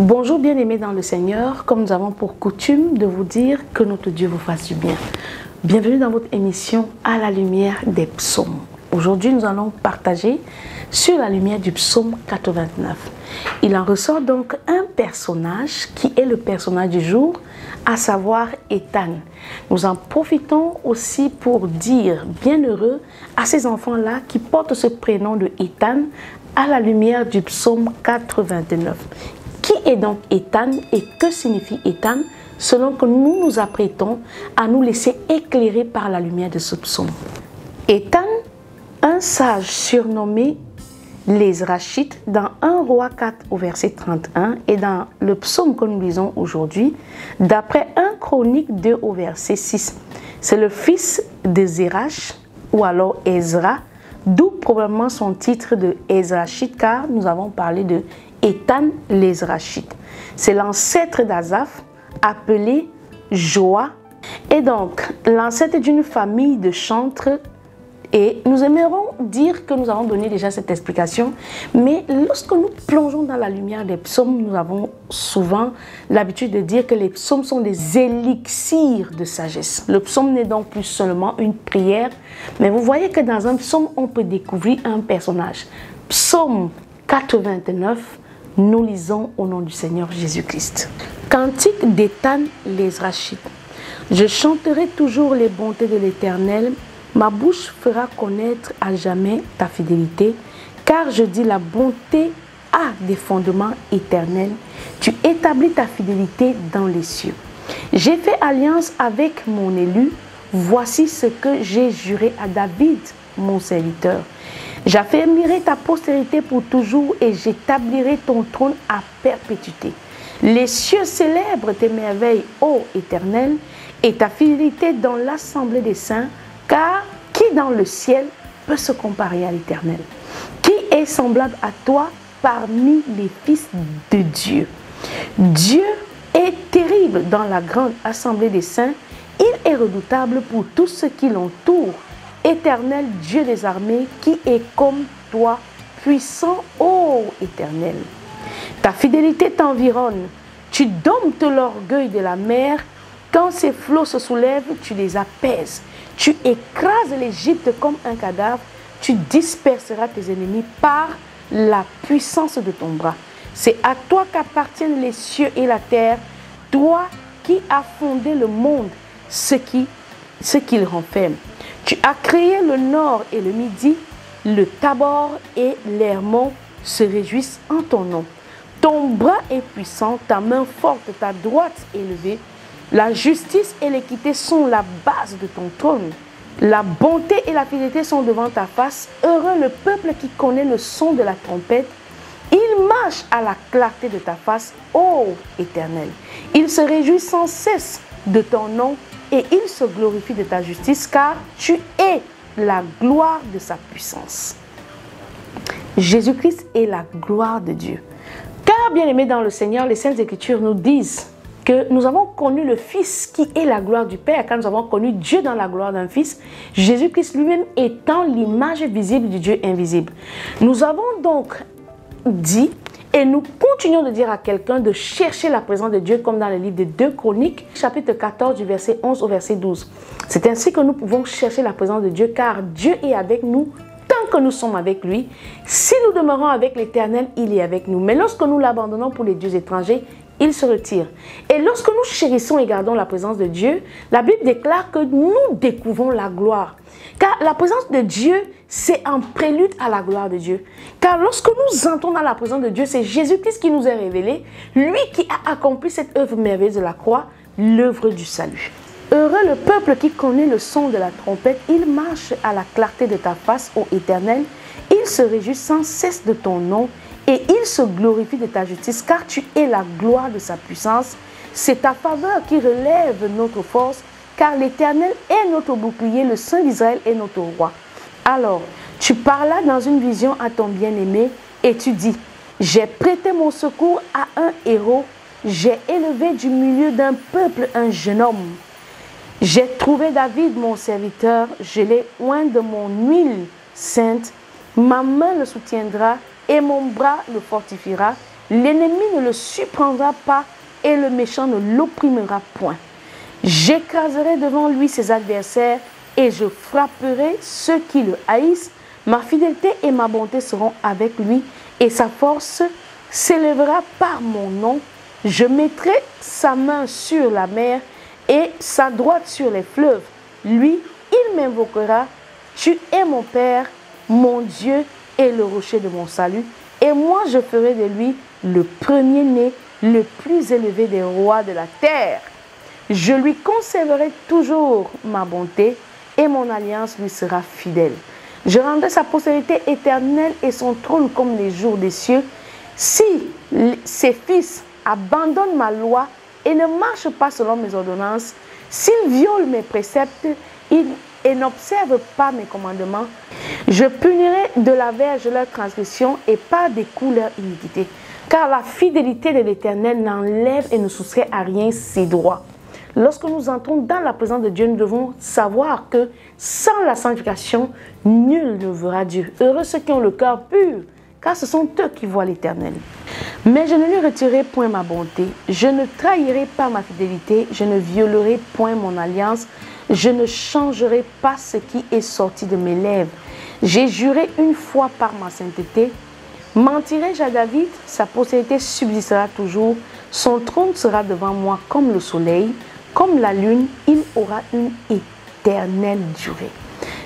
Bonjour bien-aimés dans le Seigneur, comme nous avons pour coutume de vous dire que notre Dieu vous fasse du bien. Bienvenue dans votre émission À la lumière des psaumes. Aujourd'hui, nous allons partager sur la lumière du psaume 89. Il en ressort donc un personnage qui est le personnage du jour, à savoir Ethan. Nous en profitons aussi pour dire bienheureux à ces enfants-là qui portent ce prénom de Ethan à la lumière du psaume 89. Qui est donc Ethan et que signifie Ethan selon que nous nous apprêtons à nous laisser éclairer par la lumière de ce psaume. Ethan, un sage surnommé les Rachites dans 1 Roi 4 au verset 31 et dans le psaume que nous lisons aujourd'hui, d'après 1 Chronique 2 au verset 6. C'est le fils de Zérach ou alors Ezra, d'où probablement son titre de Ezrachite car nous avons parlé de Ethan les Rachites. C'est l'ancêtre d'Asaph appelé Joa et donc l'ancêtre d'une famille de chantres. Et nous aimerons dire que nous avons donné déjà cette explication, mais lorsque nous plongeons dans la lumière des psaumes, nous avons souvent l'habitude de dire que les psaumes sont des élixirs de sagesse. Le psaume n'est donc plus seulement une prière, mais vous voyez que dans un psaume, on peut découvrir un personnage. Psaume 89, nous lisons au nom du Seigneur Jésus-Christ. Cantique d'Ethan les Rachites. Je chanterai toujours les bontés de l'Éternel. Ma bouche fera connaître à jamais ta fidélité, car je dis la bonté a des fondements éternels. Tu établis ta fidélité dans les cieux. J'ai fait alliance avec mon élu. Voici ce que j'ai juré à David, mon serviteur. J'affermirai ta postérité pour toujours et j'établirai ton trône à perpétuité. Les cieux célèbrent tes merveilles, ô Éternel, et ta fidélité dans l'assemblée des saints. Car qui dans le ciel peut se comparer à l'Éternel? Qui est semblable à toi parmi les fils de Dieu? Dieu est terrible dans la grande assemblée des saints. Il est redoutable pour tous ceux qui l'entourent. Éternel Dieu des armées, qui est comme toi, puissant, ô Éternel. Ta fidélité t'environne. Tu domptes l'orgueil de la mer. Quand ses flots se soulèvent, tu les apaises. Tu écrases l'Égypte comme un cadavre, tu disperseras tes ennemis par la puissance de ton bras. C'est à toi qu'appartiennent les cieux et la terre, toi qui as fondé le monde, ce qu'il renferme. Tu as créé le nord et le midi, le Tabor et l'Hermon se réjouissent en ton nom. Ton bras est puissant, ta main forte, ta droite élevée. La justice et l'équité sont la base de ton trône. La bonté et la fidélité sont devant ta face. Heureux le peuple qui connaît le son de la trompette. Il marche à la clarté de ta face, ô Éternel. Il se réjouit sans cesse de ton nom et il se glorifie de ta justice, car tu es la gloire de sa puissance. Jésus-Christ est la gloire de Dieu. Car, bien-aimés dans le Seigneur, les Saintes Écritures nous disent que nous avons connu le Fils qui est la gloire du Père, quand nous avons connu Dieu dans la gloire d'un Fils, Jésus-Christ lui-même étant l'image visible du Dieu invisible. Nous avons donc dit, et nous continuons de dire à quelqu'un de chercher la présence de Dieu, comme dans le livre de 2 Chroniques, chapitre 14, du verset 11 au verset 12. C'est ainsi que nous pouvons chercher la présence de Dieu, car Dieu est avec nous tant que nous sommes avec lui. Si nous demeurons avec l'Éternel, il est avec nous. Mais lorsque nous l'abandonnons pour les dieux étrangers, il se retire. Et lorsque nous chérissons et gardons la présence de Dieu, la Bible déclare que nous découvrons la gloire. Car la présence de Dieu, c'est un prélude à la gloire de Dieu. Car lorsque nous entrons dans la présence de Dieu, c'est Jésus-Christ qui nous est révélé, lui qui a accompli cette œuvre merveilleuse de la croix, l'œuvre du salut. Heureux le peuple qui connaît le son de la trompette, il marche à la clarté de ta face, ô Éternel, il se réjouit sans cesse de ton nom, et il se glorifie de ta justice, car tu es la gloire de sa puissance. C'est ta faveur qui relève notre force, car l'Éternel est notre bouclier, le Saint d'Israël est notre roi. Alors, tu parlas dans une vision à ton bien-aimé, et tu dis, j'ai prêté mon secours à un héros, j'ai élevé du milieu d'un peuple un jeune homme. J'ai trouvé David, mon serviteur, je l'ai oint de mon huile sainte, ma main le soutiendra et mon bras le fortifiera. L'ennemi ne le surprendra pas et le méchant ne l'opprimera point. J'écraserai devant lui ses adversaires et je frapperai ceux qui le haïssent. Ma fidélité et ma bonté seront avec lui et sa force s'élèvera par mon nom. Je mettrai sa main sur la mer et sa droite sur les fleuves. Lui, il m'invoquera. Tu es mon Père, mon Dieu et le rocher de mon salut. Et moi, je ferai de lui le premier-né, le plus élevé des rois de la terre. Je lui conserverai toujours ma bonté et mon alliance lui sera fidèle. Je rendrai sa postérité éternelle et son trône comme les jours des cieux. Si ses fils abandonnent ma loi et ne marchent pas selon mes ordonnances, s'ils violent mes préceptes et n'observent pas mes commandements, je punirai de la verge leur transgression et par des coups leur iniquité. Car la fidélité de l'Éternel n'enlève et ne soustrait à rien ses droits. Lorsque nous entrons dans la présence de Dieu, nous devons savoir que sans la sanctification, nul ne verra Dieu. Heureux ceux qui ont le cœur pur, car ce sont eux qui voient l'Éternel. Mais je ne lui retirerai point ma bonté, je ne trahirai pas ma fidélité, je ne violerai point mon alliance, je ne changerai pas ce qui est sorti de mes lèvres. J'ai juré une fois par ma sainteté. Mentirai-je à David? Sa postérité subsistera toujours. Son trône sera devant moi comme le soleil, comme la lune. Il aura une éternelle durée.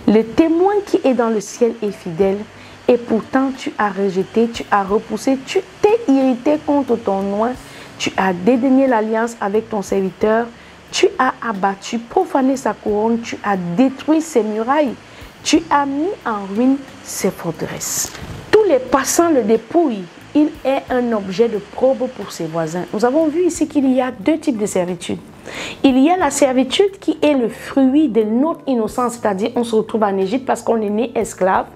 Le témoin qui est dans le ciel est fidèle. Et pourtant tu as rejeté, tu as repoussé, tu t'es irrité contre ton oint. Tu as dédaigné l'alliance avec ton serviteur. Tu as abattu, profané sa couronne. Tu as détruit ses murailles. Tu as mis en ruine ses forteresses. Tous les passants le dépouillent. Il est un objet de probe pour ses voisins. Nous avons vu ici qu'il y a deux types de servitude. Il y a la servitude qui est le fruit de notre innocence, c'est-à-dire on se retrouve en Égypte parce qu'on est né esclave.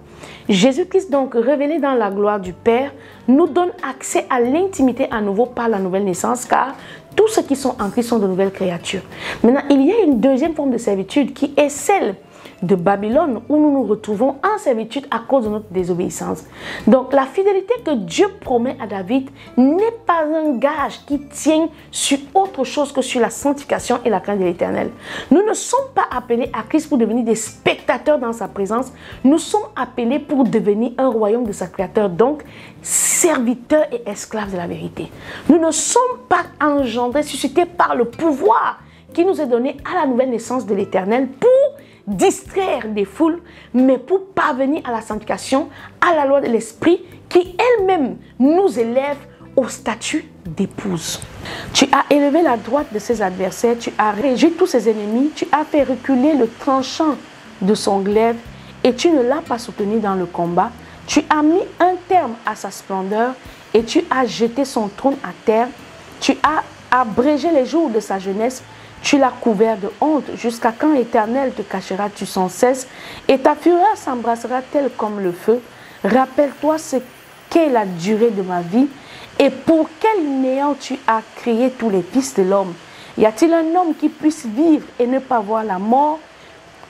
Jésus-Christ, donc révélé dans la gloire du Père, nous donne accès à l'intimité à nouveau par la nouvelle naissance, car tous ceux qui sont en Christ sont de nouvelles créatures. Maintenant, il y a une deuxième forme de servitude qui est celle de Babylone, où nous nous retrouvons en servitude à cause de notre désobéissance. Donc la fidélité que Dieu promet à David n'est pas un gage qui tient sur autre chose que sur la sanctification et la crainte de l'Éternel. Nous ne sommes pas appelés à Christ pour devenir des spectateurs dans sa présence. Nous sommes appelés pour devenir un royaume de sa créateur, donc serviteurs et esclaves de la vérité. Nous ne sommes pas engendrés, suscités par le pouvoir qui nous est donné à la nouvelle naissance de l'Éternel pour distraire des foules, mais pour parvenir à la sanctification, à la loi de l'Esprit qui elle-même nous élève au statut d'épouse. Tu as élevé la droite de ses adversaires, tu as régi tous ses ennemis, tu as fait reculer le tranchant de son glaive et tu ne l'as pas soutenu dans le combat. Tu as mis un terme à sa splendeur et tu as jeté son trône à terre. Tu as abrégé les jours de sa jeunesse. Tu l'as couvert de honte. Jusqu'à quand, Éternel, te cacheras-tu sans cesse et ta fureur s'embrassera telle comme le feu. Rappelle-toi ce qu'est la durée de ma vie et pour quel néant tu as créé tous les fils de l'homme. Y a-t-il un homme qui puisse vivre et ne pas voir la mort,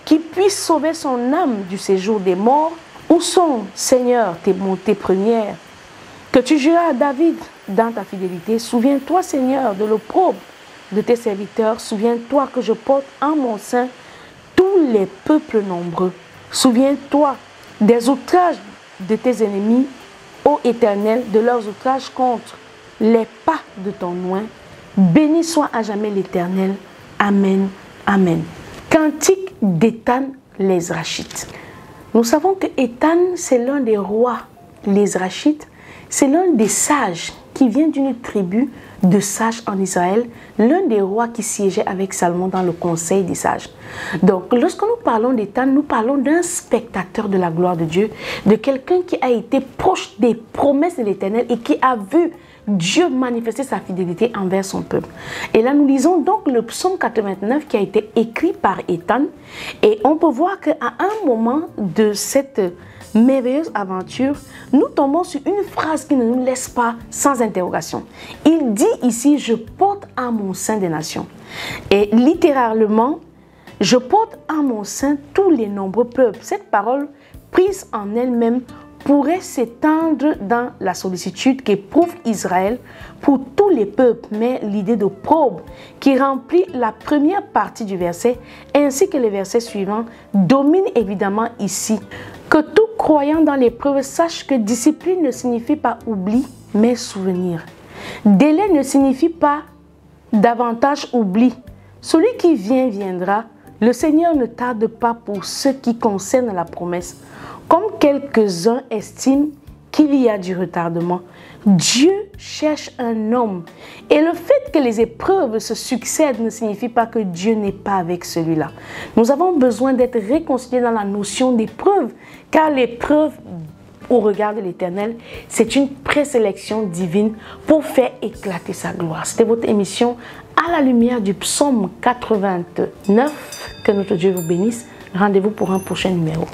qui puisse sauver son âme du séjour des morts? Où sont, Seigneur, tes bontés premières que tu juras à David dans ta fidélité? Souviens-toi, Seigneur, de l'opprobre de tes serviteurs. Souviens-toi que je porte en mon sein tous les peuples nombreux. Souviens-toi des outrages de tes ennemis, ô Éternel, de leurs outrages contre les pas de ton oint. Béni soit à jamais l'Éternel. Amen. Amen. Cantique d'Étan l'Ezrachite. Nous savons que Étan, c'est l'un des rois. L'Ezrachite, c'est l'un des sages qui vient d'une tribu de sages en Israël, l'un des rois qui siégeait avec Salomon dans le conseil des sages. Donc, lorsque nous parlons d'Étan, nous parlons d'un spectateur de la gloire de Dieu, de quelqu'un qui a été proche des promesses de l'Éternel et qui a vu Dieu manifester sa fidélité envers son peuple. Et là, nous lisons donc le psaume 89 qui a été écrit par Étan. Et on peut voir qu'à un moment de cette merveilleuse aventure, nous tombons sur une phrase qui ne nous laisse pas sans interrogation. Il dit ici, je porte en mon sein des nations. Et littéralement, je porte en mon sein tous les nombreux peuples. Cette parole prise en elle-même pourrait s'étendre dans la sollicitude qu'éprouve Israël pour tous les peuples, mais l'idée de probe qui remplit la première partie du verset ainsi que les versets suivants domine évidemment ici. Que tout croyant dans l'épreuve sache que discipline ne signifie pas oubli, mais souvenir. Délai ne signifie pas davantage oubli. Celui qui vient viendra. Le Seigneur ne tarde pas pour ce qui concerne la promesse. Comme quelques-uns estiment qu'il y a du retardement, Dieu cherche un homme. Et le fait que les épreuves se succèdent ne signifie pas que Dieu n'est pas avec celui-là. Nous avons besoin d'être réconciliés dans la notion d'épreuve, car l'épreuve, au regard de l'Éternel, c'est une présélection divine pour faire éclater sa gloire. C'était votre émission à la lumière du psaume 89. Que notre Dieu vous bénisse. Rendez-vous pour un prochain numéro.